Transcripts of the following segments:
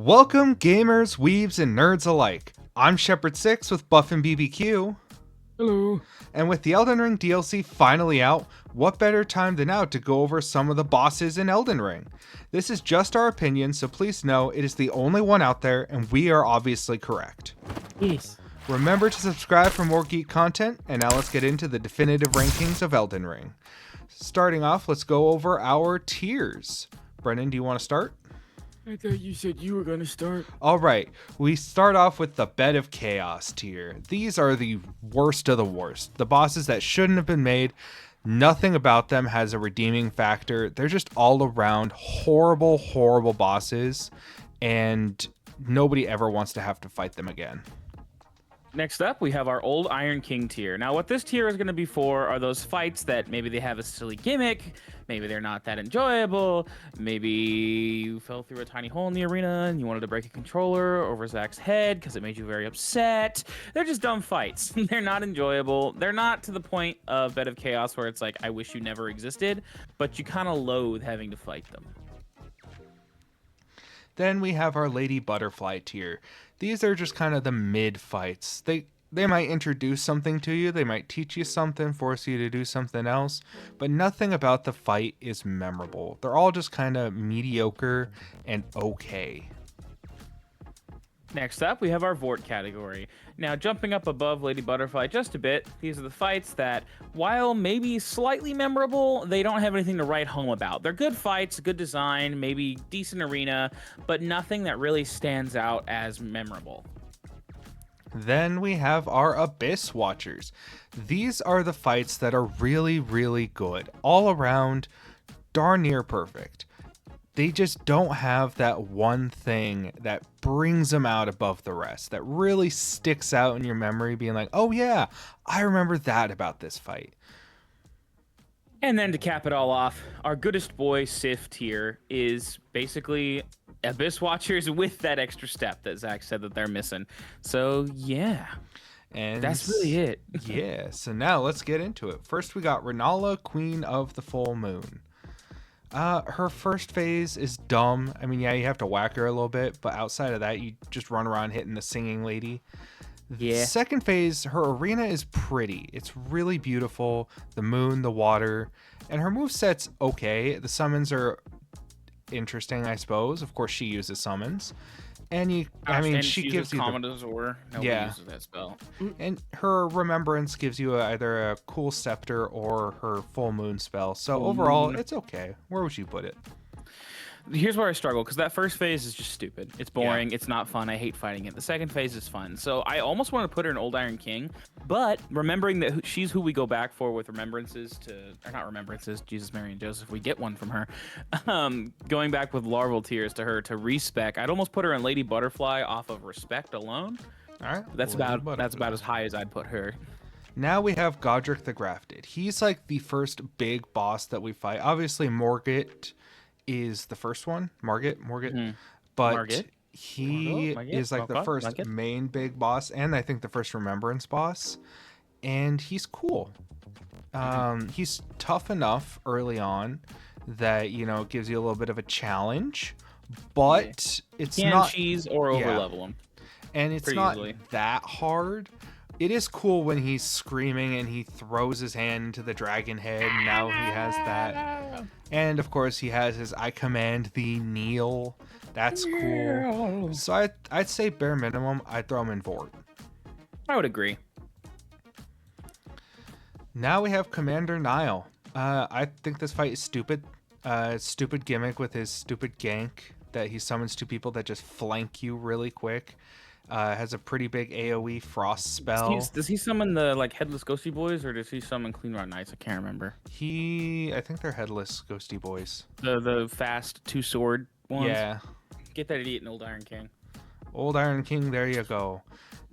Welcome, gamers, weebs, and nerds alike. I'm Shepard6 with Buff and BBQ. Hello. And with the Elden Ring DLC finally out, what better time than now to go over some of the bosses in Elden Ring? This is just our opinion, so please know it is the only one out there, and we are obviously correct. Yes. Remember to subscribe for more geek content, and now let's get into the definitive rankings of Elden Ring. Starting off, let's go over our tiers. Brennan, do you want to start? I thought you said you were gonna start. All right, we start off with the Bed of Chaos tier. These are the worst of the worst. The bosses that shouldn't have been made. Nothing about them has a redeeming factor. They're just all around horrible, horrible bosses, and nobody ever wants to have to fight them again. Next up, we have our Old Iron King tier. Now, what this tier is going to be for are those fights that maybe they have a silly gimmick, maybe they're not that enjoyable, maybe you fell through a tiny hole in the arena and you wanted to break a controller over Zach's head because it made you very upset. They're just dumb fights. They're not enjoyable. They're not to the point of Bed of Chaos where it's like, I wish you never existed, but you kind of loathe having to fight them. Then we have our Lady Butterfly tier. These are just kind of the mid fights. They might introduce something to you, they might teach you something, force you to do something else, but nothing about the fight is memorable. They're all just kind of mediocre and okay. Next up, we have our Vort category. Now, jumping up above Lady Butterfly just a bit, these are the fights that, while maybe slightly memorable, they don't have anything to write home about. They're good fights, good design, maybe decent arena, but nothing that really stands out as memorable. Then we have our Abyss Watchers. These are the fights that are really, really good. All around, darn near perfect. They just don't have that one thing that brings them out above the rest, that really sticks out in your memory, being like, oh yeah, I remember that about this fight. And then to cap it all off, our goodest boy Sif tier is basically Abyss Watchers with that extra step that Zach said that they're missing. So yeah, And that's really it. Yeah, so now let's get into it. First we got Renala, Queen of the Full Moon. Her first phase is dumb. I mean, yeah, you have to whack her a little bit, but outside of that, you just run around hitting the singing lady. Yeah. Second phase, her arena is pretty. It's really beautiful. The moon, the water, and her moveset's okay. The summons are interesting, I suppose. Of course, she uses summons. And she gives you Nobody uses that spell. and her remembrance gives you either a cool scepter or her full moon spell. So overall, it's okay. Where would you put it? Here's where I struggle, because that first phase is just stupid. It's boring. Yeah. It's not fun. I hate fighting it. The second phase is fun. So I almost want to put her in Old Iron King, but remembering that she's who we go back for with remembrances or not remembrances, Jesus, Mary, and Joseph, we get one from her. Going back with larval tears to her to respec, I'd almost put her in Lady Butterfly off of respect alone. All right. That's about as high as I'd put her. Now we have Godric the Grafted. He's like the first big boss that we fight. Obviously, Morgott is the first one, Margit, but Margit? he is like the first main big boss, and I think the first remembrance boss, and he's cool. He's tough enough early on that it gives you a little bit of a challenge, but it's not cheese or overlevel him, and it's not that hard. It is cool when he's screaming and he throws his hand into the dragon head, and now he has that. And of course he has his I command thee kneel. That's cool. So I'd say bare minimum, I'd throw him in Vort. I would agree. Now we have Commander Nile. I think this fight is stupid. Stupid gimmick with his stupid gank that he summons two people that just flank you really quick. Has a pretty big AoE frost spell. Does he summon the headless ghosty boys, or does he summon Clean Rod Knights? I can't remember. I think they're headless ghosty boys. The fast two sword ones. Yeah. Get that idiot in Old Iron King. Old Iron King, there you go.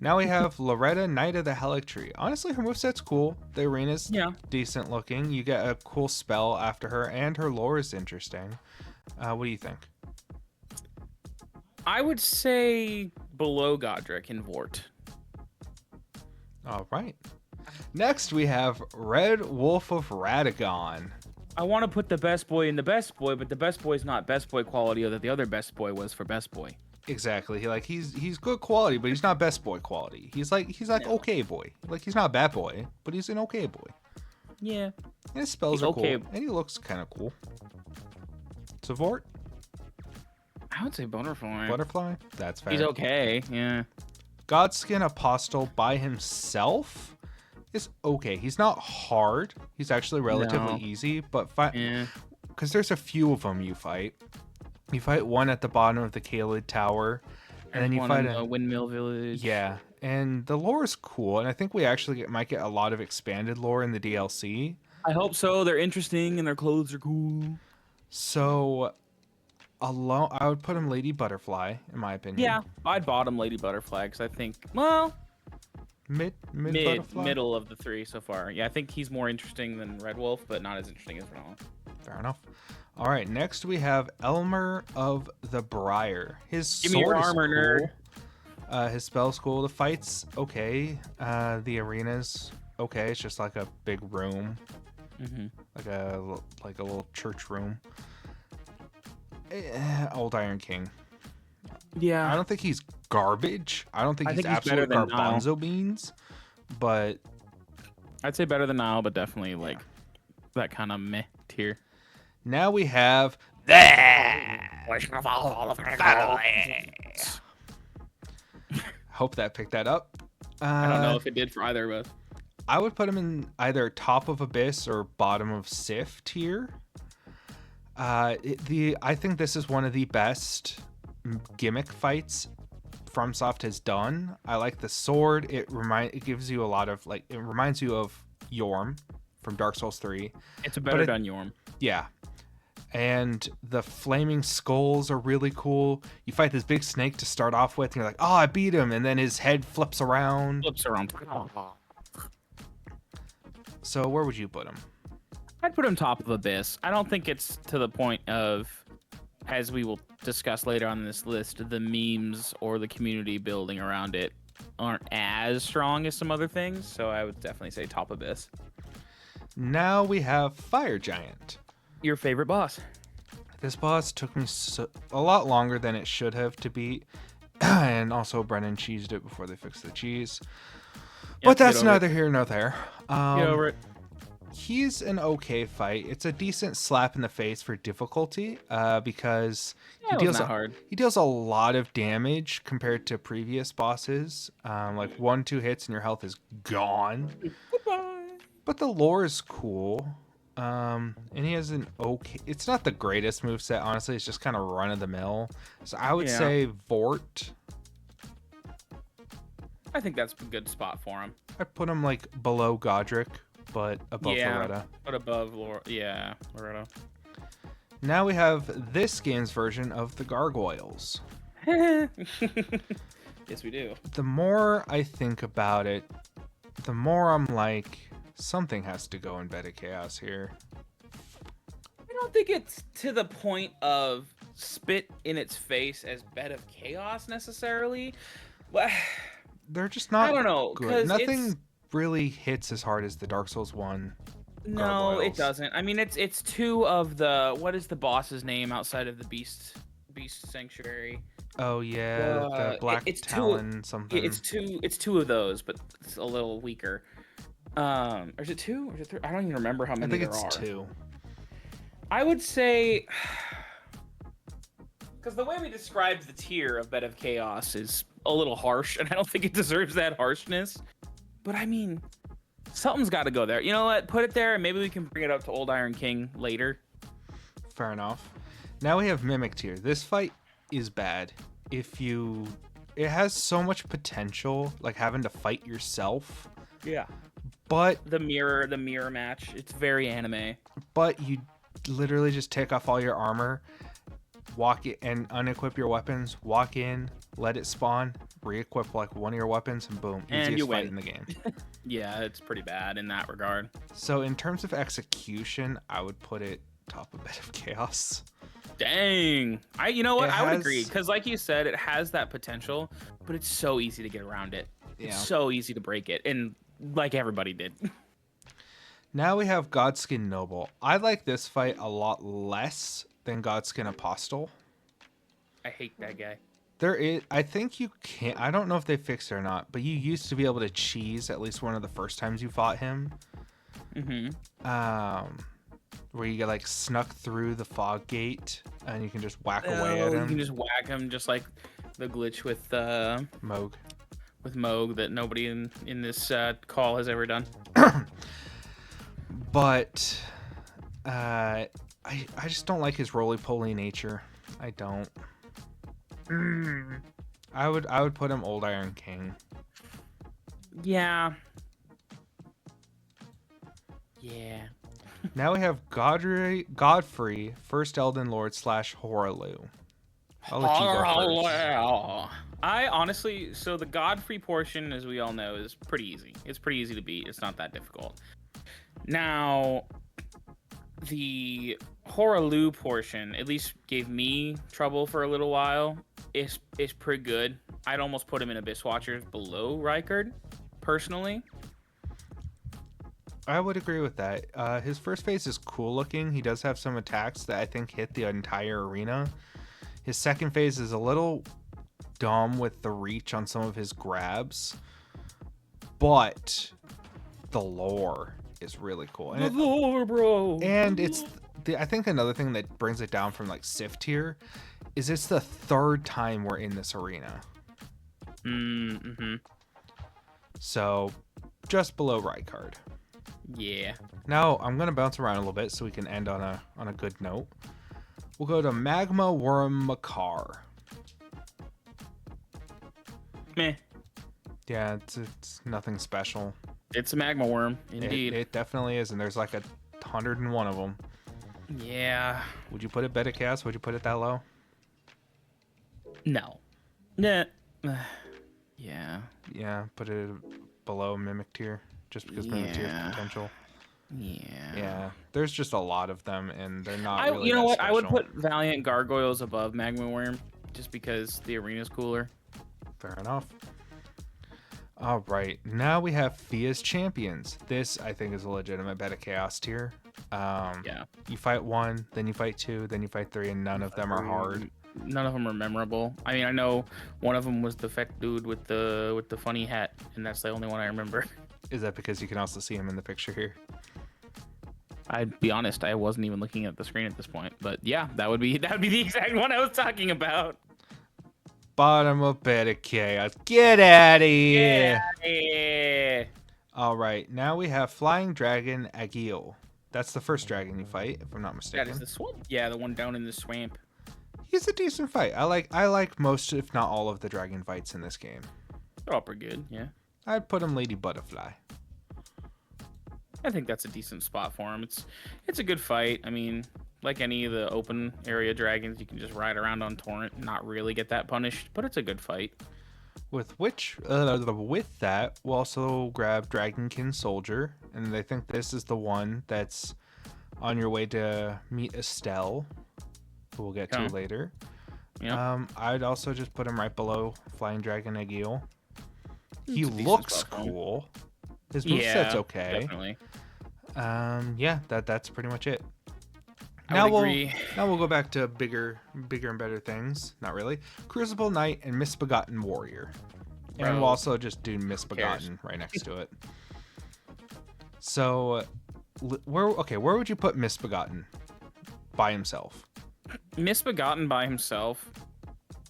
Now we have Loretta, Knight of the Helic Tree. Honestly, her moveset's cool. The arena's decent looking. You get a cool spell after her, and her lore is interesting. What do you think? I would say below Godric in Vort. All right. Next, we have Red Wolf of Radagon. I want to put the best boy in the best boy, but the best boy is not best boy quality that the other best boy was for best boy. Exactly. He's good quality, but he's not best boy quality. He's like No. okay boy. Like he's not bad boy, but he's an okay boy. Yeah. And his spells are Okay. cool, and he looks kind of cool. Savort, I would say butterfly. butterfly. That's fair. He's okay. Yeah. Godskin Apostle by himself is okay. He's not hard. He's actually relatively No. easy, but Yeah. because there's a few of them you fight. You fight one at the bottom of the Kaled Tower, and then you One fight in the a Windmill Village. yeah. And the lore is cool, and I think we actually might get a lot of expanded lore in the DLC. I hope so. They're interesting and their clothes are cool. So, alone, I would put him Lady Butterfly, in my opinion. Yeah, I'd bottom Lady Butterfly because I think, well, Mid Butterfly. middle of the three so far. Yeah, I think he's more interesting than Red Wolf, but not as interesting as Vanilla. Fair enough. All right, next we have Elmer of the Briar. His Give me your sword is armor, cool. His spell's cool. The fight's okay. The arena's okay. It's just like a big room, Mm-hmm. like a little church room. Old Iron King. Yeah, I don't think he's garbage. I don't think I he's think he's better absolute than Nile. garbanzo beans, but I'd say better than Nile, but definitely like that kind of meh tier. now we have hope that picked that up. I don't know if it did for either of us. I would put him in either top of Abyss or bottom of Sif tier. I think this is one of the best gimmick fights FromSoft has done. I like the sword. It gives you a lot of it reminds you of Yorm from Dark Souls 3. It's a better done Yorm. Yeah. And the flaming skulls are really cool. You fight this big snake to start off with, and you're like, oh, I beat him. And then his head flips around. Flips around. So where would you put him? I'd put him top of Abyss. I don't think it's to the point of, as we will discuss later on in this list, the memes or the community building around it aren't as strong as some other things. So I would definitely say top Abyss. Now we have Fire Giant. Your favorite boss? This boss took me a lot longer than it should have to beat. And also Brennan cheesed it before they fixed the cheese. But that's neither here nor there. Get over it. He's an okay fight. It's a decent slap in the face for difficulty because Yeah, he he deals a lot of damage compared to previous bosses. Like 1-2 hits and your health is gone. Goodbye. But the lore is cool. And he has an okay... It's not the greatest moveset, honestly. It's just kind of run-of-the-mill. So I would say Vort. I think that's a good spot for him. I'd put him like below Godric, but above Loretta. But above Loretta. Now we have this game's version of the Gargoyles. Yes, we do. The more I think about it, the more I'm like, something has to go in Bed of Chaos here. I don't think it's to the point of spit in its face as Bed of Chaos necessarily. But They're just not I don't know, good. 'cause Nothing really hits as hard as the Dark Souls 1 no, Gargoyles. it doesn't. I mean, it's two of the, what is the boss's name outside of the Beast Sanctuary? Oh yeah, the Black it's Talon something. It's two of those, but it's a little weaker. Or is it two? Or is it three? I don't even remember how I many think there it's are. 2. I would say, because the way we described the tier of Bed of Chaos is a little harsh, and I don't think it deserves that harshness. But I mean, something's got to go there. You know what? Put it there, and maybe we can bring it up to Old Iron King later. Fair enough. Now we have Mimic tier. This fight is bad. It has so much potential, like having to fight yourself. Yeah. But The mirror match. It's very anime. But you literally just take off all your armor, walk it and unequip your weapons, walk in, let it spawn, re-equip like one of your weapons, and boom, And easiest you fight win. in the game. Yeah, it's pretty bad in that regard. So in terms of execution, I would put it top of Bed of Chaos. Dang. You know what? It I would has- agree, because like you said, it has that potential, but it's so easy to get around it. Yeah. It's so easy to break it, and like everybody did. Now we have Godskin Noble. I like this fight a lot less than Godskin Apostle. I hate that guy. There is, I think you can't. I don't know if they fixed it or not, but you used to be able to cheese at least one of the first times you fought him. Um, where you get like snuck through the fog gate and you can just whack away at Oh, him. you can just whack him, just like the glitch with Moog. Moog that nobody in this call has ever done. But I just don't like his roly-poly nature. I don't. I would put him Old Iron King. Yeah. Yeah. Now we have Godfrey, First Elden Lord / Horalu. I'll let you go first. I honestly, so the Godfrey portion, as we all know, is pretty easy. It's pretty easy to beat. It's not that difficult. Now, the Horalu portion at least gave me trouble for a little while. It's pretty good. I'd almost put him in Abyss Watchers below Rykard, personally. I would agree with that. His first phase is cool looking. He does have some attacks that I think hit the entire arena. His second phase is a little dumb with the reach on some of his grabs, but the lore is really cool. And The lore, bro. And I think another thing that brings it down from like Sif tier is it's the third time we're in this arena. Mm-hmm. So just below Rykard. Yeah. Now I'm gonna bounce around a little bit so we can end on a good note. We'll go to Magma Worm Makar. Meh. Yeah, it's nothing special. It's a magma worm, indeed. It definitely is, and there's like 101 of them. Yeah. Would you put it better cast? Would you put it that low? No. Nah. Yeah. Yeah, put it below Mimic tier, just because Mimic tier is potential. Yeah. Yeah, there's just a lot of them, and they're not really You know that what? special. I would put Valiant Gargoyles above Magma Worm, just because the arena's cooler. Fair enough. All right, now we have Fia's Champions. This, I think, is a legitimate bet of Chaos tier. Yeah. You fight 1, then you fight 2, then you fight 3, and none of them are hard. None of them are memorable. I mean, I know one of them was the fat dude with the funny hat, and that's the only one I remember. Is that because you can also see him in the picture here? I'd be honest, I wasn't even looking at the screen at this point, but yeah, that would be the exact one I was talking about. Bottom of bet of Chaos. Get out of here! Yeah. All right, now we have Flying Dragon Agil. That's the first dragon you fight, if I'm not mistaken. That is the swamp. Yeah, the one down in the swamp. He's a decent fight. I like most, if not all, of the dragon fights in this game. They're all pretty good, yeah. I'd put him Lady Butterfly. I think that's a decent spot for him. It's a good fight. I mean, like any of the open area dragons, you can just ride around on Torrent and not really get that punished, but it's a good fight. With that, we'll also grab Dragonkin Soldier, and I think this is the one that's on your way to meet Estelle, who we'll get to later. Yeah. I'd also just put him right below Flying Dragon Agil. He It's a decent looks spot for him. cool. His moveset's okay. Definitely. Yeah, that's pretty much it. I would agree. Now we'll go back to bigger and better things. Not really. Crucible Knight and Misbegotten Warrior. And Bro. we'll also just do Misbegotten right next to it. So, where would you put Misbegotten by himself? Misbegotten by himself.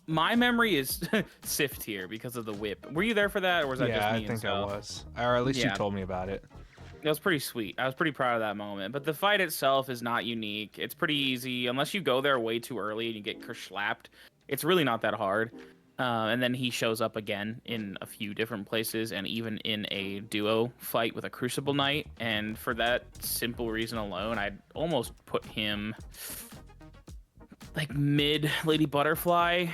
My memory is Sif tier because of the whip. Were you there for that, or was that just me? I think I was. Or at least you told me about it. It was pretty sweet. I was pretty proud of that moment. But the fight itself is not unique. It's pretty easy. Unless you go there way too early and you get slapped, it's really not that hard. And then he shows up again in a few different places and even in a duo fight with a Crucible Knight. And for that simple reason alone, I'd almost put him like mid Lady Butterfly.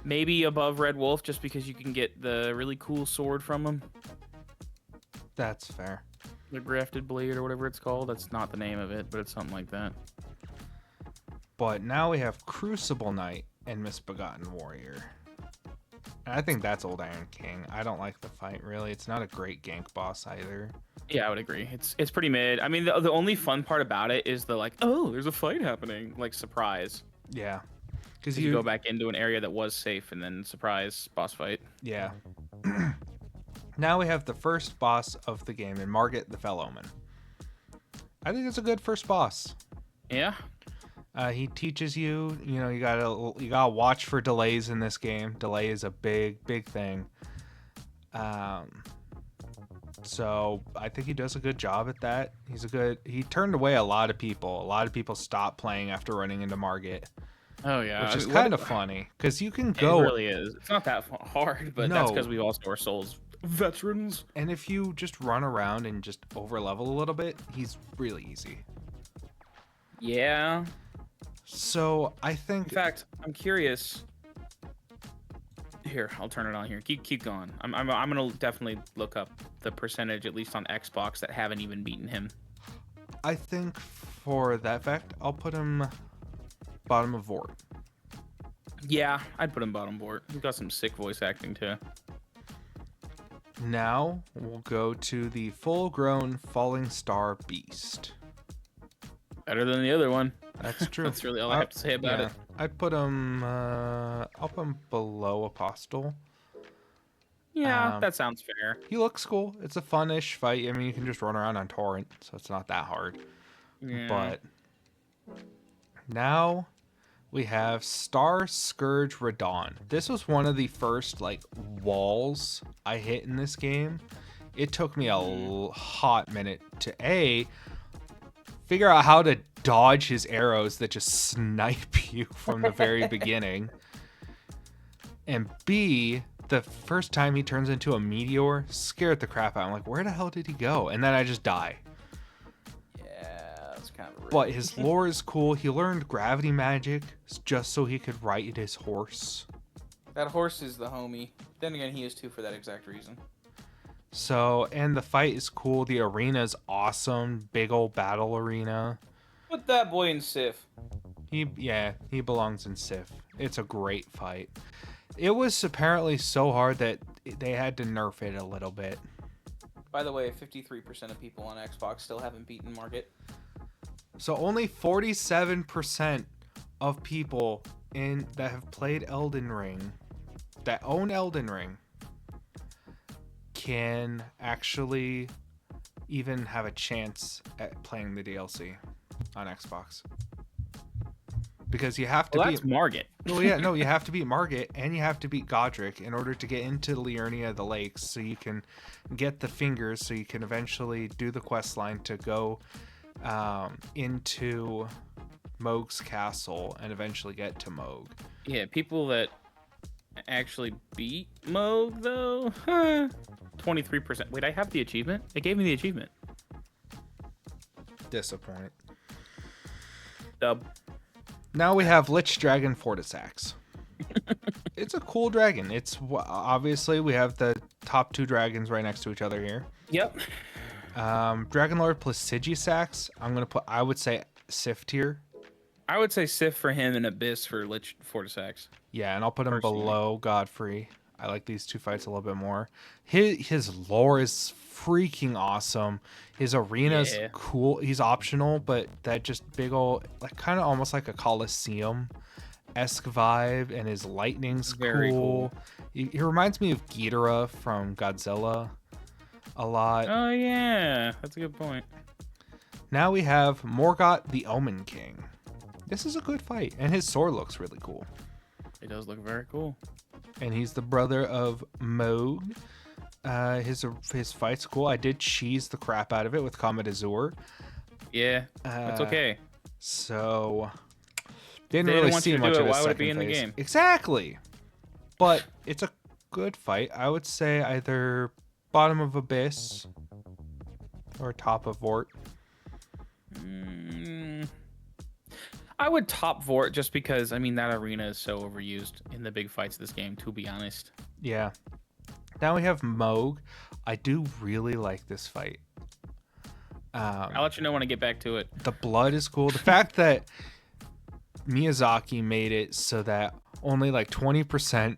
Maybe above Red Wolf just because you can get the really cool sword from him. That's fair. The Grafted Blade or whatever it's called. That's not the name of it, but it's something like that. But now we have Crucible Knight and Misbegotten Warrior. And I think that's Old Iron King. I don't like the fight, really. It's not a great gank boss either. Yeah, I would agree. It's pretty mid. I mean, the only fun part about it is the like, oh, there's a fight happening, like surprise. Yeah. Because You go back into an area that was safe and then surprise boss fight. Yeah. Now we have the first boss of the game in Margit the Fellowman. I think it's a good first boss. Yeah. He teaches you, you gotta watch for delays in this game. Delay is a big thing. So I think he does a good job at that. He turned away a lot of people. A lot of people stopped playing after running into Margit. Oh yeah, Which is kind of funny because you can It go. really is. It's not that hard, but that's because we also are Souls veterans. And if you just run around and just over level a little bit, he's really easy. Yeah. So I think. In fact, I'm curious. Here, I'll turn it on here. Keep going. I'm gonna definitely look up the percentage, at least on Xbox, that haven't even beaten him. I think for that fact, I'll put him bottom of Vort. Yeah, I'd put him bottom Vort. He's got some sick voice acting too. Now we'll go to the full-grown Falling Star Beast. Better than the other one. That's true. That's really all I have to say about it. I'd put him. I'll put him below Apostle. Yeah, that sounds fair. He looks cool. It's a fun-ish fight. I mean, you can just run around on Torrent, so it's not that hard. Yeah. But now we have Star Scourge Radon. This was one of the first walls I hit in this game. It took me a hot minute to figure out how to dodge his arrows that just snipe you from the very beginning. And B, the first time he turns into a meteor scared the crap out. I'm like, where the hell did he go? And then I just die. Yeah, that's kind of rude. But his lore is cool. He learned gravity magic just so he could ride his horse. That horse is the homie. Then again, he is too for that exact reason. So, and the fight is cool. The arena's awesome. Big old battle arena. Put that boy in Sif. He belongs in Sif. It's a great fight. It was apparently so hard that they had to nerf it a little bit. By the way, 53% of people on Xbox still haven't beaten Margit. So only 47% of people that have played Elden Ring, that own Elden Ring, can actually even have a chance at playing the DLC on Xbox. Because you have to that's Margit. Well, yeah, no, you have to beat Margit and you have to beat Godric in order to get into Liurnia of the Lakes, so you can get the fingers, so you can eventually do the quest line to go into Mohg's castle and eventually get to Mohg. Yeah, people that actually beat Mohg though, 23%. Wait, I have the achievement? It gave me the achievement. Disappoint. Dub. Now we have Lich Dragon Fortisax. It's a cool dragon. It's obviously we have the top two dragons right next to each other here. Yep. Dragon Lord Placidusax. I would say Sif tier. I would say Sif for him and Abyss for Lich Fortisax. Yeah, and I'll put him Personally. below Godfrey. I like these two fights a little bit more. His lore is freaking awesome. His arena's cool. He's optional, but that just big old, kind of almost like a Colosseum-esque vibe, and his lightning's Very cool. He reminds me of Ghidorah from Godzilla a lot. Oh yeah, that's a good point. Now we have Morgott the Omen King. This is a good fight, and his sword looks really cool. It does look very cool. And he's the brother of Mohg. His fight's cool. I did cheese the crap out of it with Comet Azure. Yeah, that's okay. So didn't They really want see you to much do of it, his why would it second be in the phase. game? Exactly. But it's a good fight. I would say either bottom of Abyss or top of Vort. I would top Vort just because, I mean, that arena is so overused in the big fights of this game, to be honest. Yeah. Now we have Mohg. I do really like this fight. I'll let you know when I get back to it. The blood is cool. The fact that Miyazaki made it so that only 20%.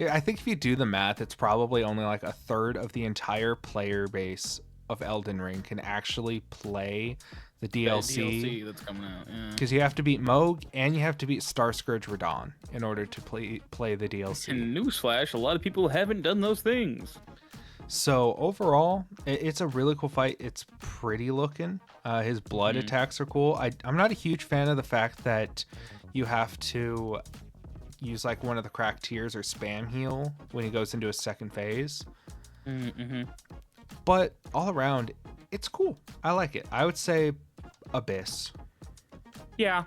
I think if you do the math, it's probably only a third of the entire player base of Elden Ring can actually play the The DLC. DLC that's coming out. Yeah. Because you have to beat Moog and you have to beat Starscourge Radon in order to play the DLC. And newsflash, a lot of people haven't done those things. So overall, it's a really cool fight. It's pretty looking. His blood attacks are cool. I'm not a huge fan of the fact that you have to use like one of the cracked tears or spam heal when he goes into his second phase. Mm-hmm. But all around, it's cool. I like it. I would say Abyss. Yeah,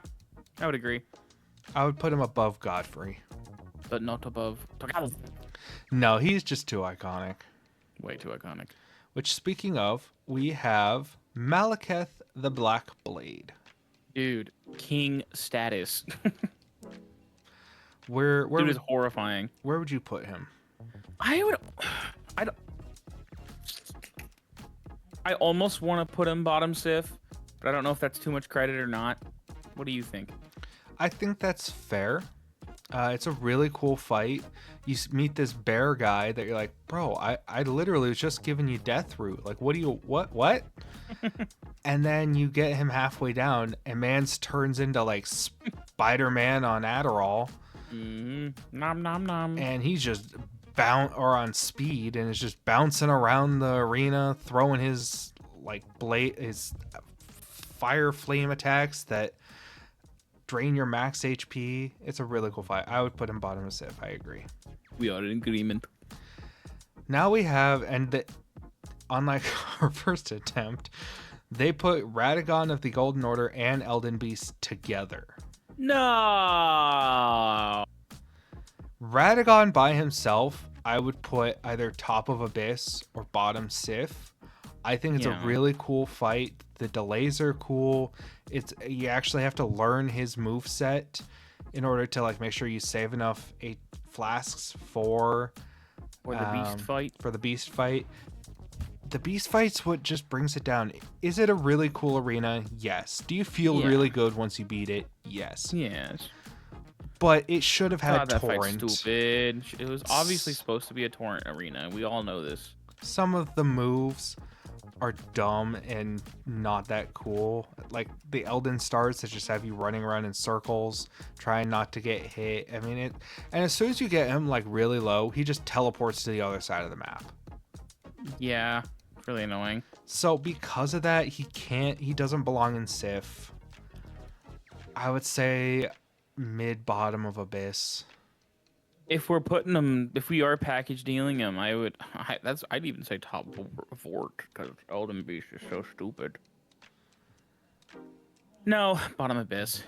I would agree. I would put him above Godfrey. But not above. No, he's just too iconic. Way too iconic. Which, speaking of, we have Malekith the Black Blade. Dude, king status. Where Dude is horrifying. where would you put him? I don't. I almost want to put him bottom Sif, but I don't know if that's too much credit or not. What do you think? I think that's fair. It's a really cool fight. You meet this bear guy that you're like, bro, I literally was just giving you death root. Like, what? And then you get him halfway down, and Mans turns into like Spider-Man on Adderall, Nom nom nom. and he's just on speed, and is just bouncing around the arena, throwing his like his fire flame attacks that drain your max HP. It's a really cool fight. I would put him bottom of Sif. I agree. We are in agreement. Now we have, unlike our first attempt, they put Radagon of the Golden Order and Elden Beast together. No. Radagon by himself, I would put either top of Abyss or bottom Sif. I think it's a really cool fight. The delays are cool. You actually have to learn his move set in order to like make sure you save enough flasks for the beast fight. For the beast fight. The beast fight's what just brings it down. Is it a really cool arena? Yes. Do you feel really good once you beat it? Yes. Yes. But it should have had God, that torrent. fight's stupid. It was obviously supposed to be a torrent arena. We all know this. Some of the moves are dumb and not that cool. Like the Elden stars that just have you running around in circles, trying not to get hit. I mean it. And as soon as you get him like really low, he just teleports to the other side of the map. Yeah, it's really annoying. So because of that, he doesn't belong in Sif. I would say mid bottom of Abyss. If we're putting them, if we are package dealing them, I'd even say top Vort because Elden Beast is so stupid. No, bottom Abyss.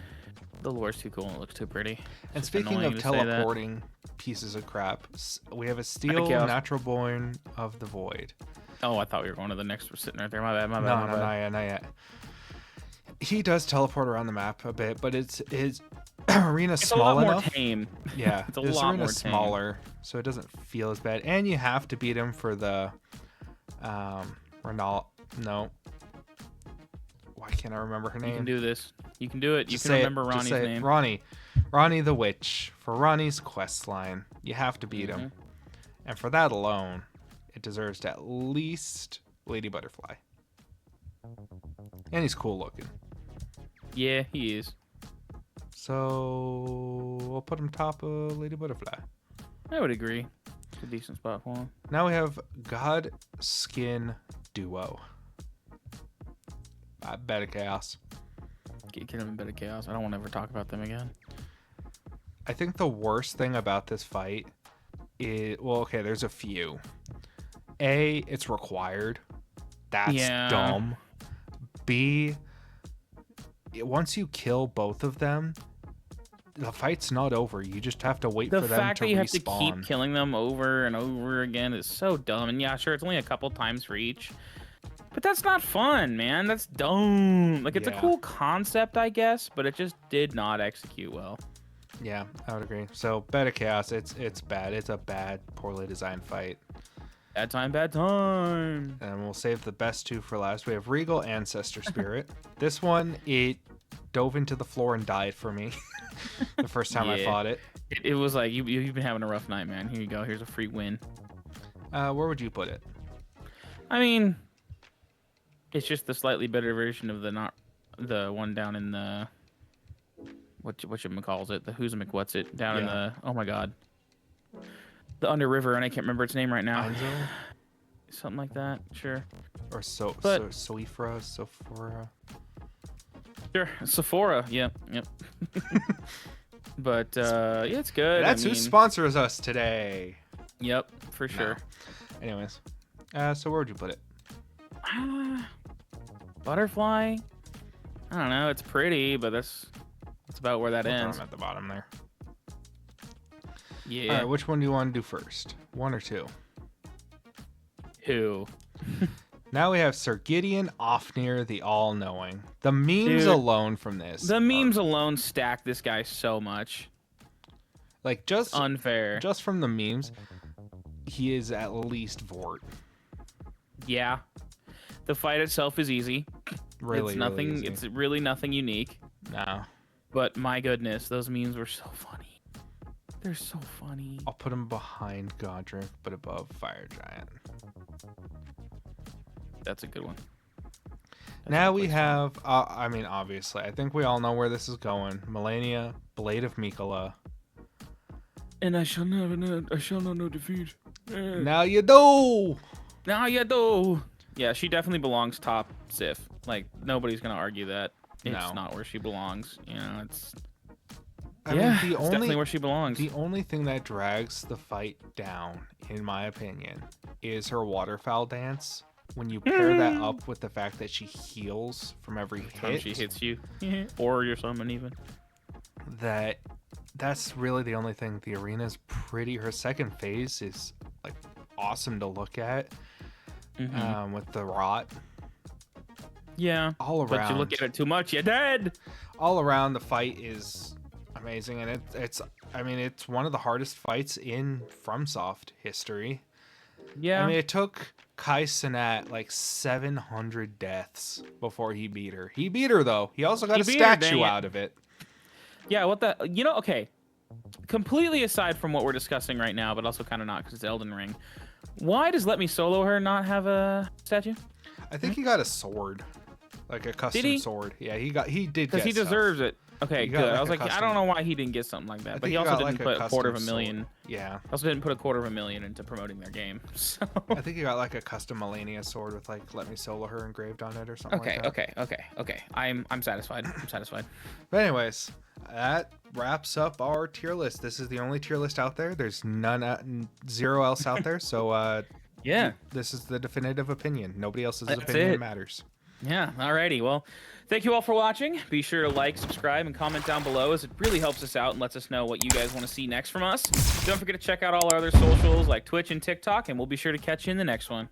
The lore's too cool and it looks too pretty. And speaking of teleporting pieces of crap, we have a Steel Natural Born of the Void. Oh, I thought we were going to the next. We're sitting right there. My bad. No, not yet. He does teleport around the map a bit, but his arena small enough. It's a lot more tame. Yeah, it's a his lot arena more tame. smaller, so it doesn't feel as bad. And you have to beat him for the Renal. No. Why can't I remember her name? You can do this. You can do it. Just you can remember Ronnie's name. Ronnie the Witch. For Ronnie's quest line, you have to beat him. And for that alone, it deserves to at least Lady Butterfly. And he's cool looking. Yeah, he is. So we'll put him top of Lady Butterfly. I would agree. It's a decent spot for him. Now we have God Skin Duo. Better Chaos. Get him in Bed of Chaos. I don't want to ever talk about them again. I think the worst thing about this fight is, well, okay, there's a few. A, it's required. That's dumb. B, once you kill both of them, the fight's not over. You just have to wait for them to respawn. The fact that you have to keep killing them over and over again is so dumb. And yeah, sure, it's only a couple times for each. But that's not fun, man. That's dumb. Like, it's a cool concept, I guess, but it just did not execute well. Yeah, I would agree. So, Bed of Chaos, it's bad. It's a bad, poorly designed fight. Bad time, bad time. And we'll save the best two for last. We have Regal Ancestor Spirit. This one, it dove into the floor and died for me the first time I fought it. It was like, you've been having a rough night, man. Here you go. Here's a free win. Where would you put it? I mean, it's just the slightly better version of the not the one down in the what you calls it, the who's what's it down in the oh my god, the Under River, and I can't remember its name right now. Ainzo? Something like that. Sure. Or Soifra, Sophora. Sure. Sephora. Yep. But yeah, it's good. That's who sponsors us today. Yep, for sure. No. Anyways, so where would you put it? Butterfly. I don't know. It's pretty, but that's about where that We'll ends. throw 'em at the bottom there. Yeah. All right, which one do you want to do first? 1 or 2? 2. Now we have Sir Gideon Ofnir, the All-Knowing. The memes Dude, alone from this. The memes alone stack this guy so much. Like, just Unfair. Just from the memes, he is at least Vort. Yeah. The fight itself is easy. Really, it's nothing. really easy. It's really nothing unique. No. But my goodness, those memes were so funny. They're so funny. I'll put him behind Godric, but above Fire Giant. That's a good one. Now we have, I mean, obviously, I think we all know where this is going. Melania, Blade of Mikola. And I shall not know defeat. Now you do! Now you do. Yeah, she definitely belongs top Sif. Like, nobody's gonna argue that. It's No. not where she belongs. You know, it's I mean, it's definitely where she belongs. The only thing that drags the fight down, in my opinion, is her waterfowl dance. When you pair that up with the fact that she heals from every Time hit, she hits you, or your summon even. that's really the only thing. The arena's pretty. Her second phase is like awesome to look at, with the rot. Yeah, all around. but you look at it too much, you're dead. All around, the fight is amazing, and it's I mean, it's one of the hardest fights in FromSoft history. Yeah, I mean, it took Kai Cenat like 700 deaths before he beat her. He beat her, though. He also got a statue out of it. Yeah, what the... You know, okay. Completely aside from what we're discussing right now, but also kind of not because it's Elden Ring. Why does Let Me Solo Her not have a statue? I think he got a sword. Like a custom sword. Yeah, he did get because he deserves it. Okay, good. I was like, I don't know why he didn't get something like that, but he also didn't put a $250,000. Yeah. Also didn't put a $250,000 into promoting their game. So I think he got like a custom Melania sword with like "Let Me Solo Her" engraved on it or something. Okay, like that. okay. I'm satisfied. I'm satisfied. But anyways, that wraps up our tier list. This is the only tier list out there. There's zero else out there. So yeah, this is the definitive opinion. Nobody else's opinion matters. Yeah, alrighty. Well, thank you all for watching. Be sure to like, subscribe, and comment down below, as it really helps us out and lets us know what you guys want to see next from us. Don't forget to check out all our other socials like Twitch and TikTok, and we'll be sure to catch you in the next one.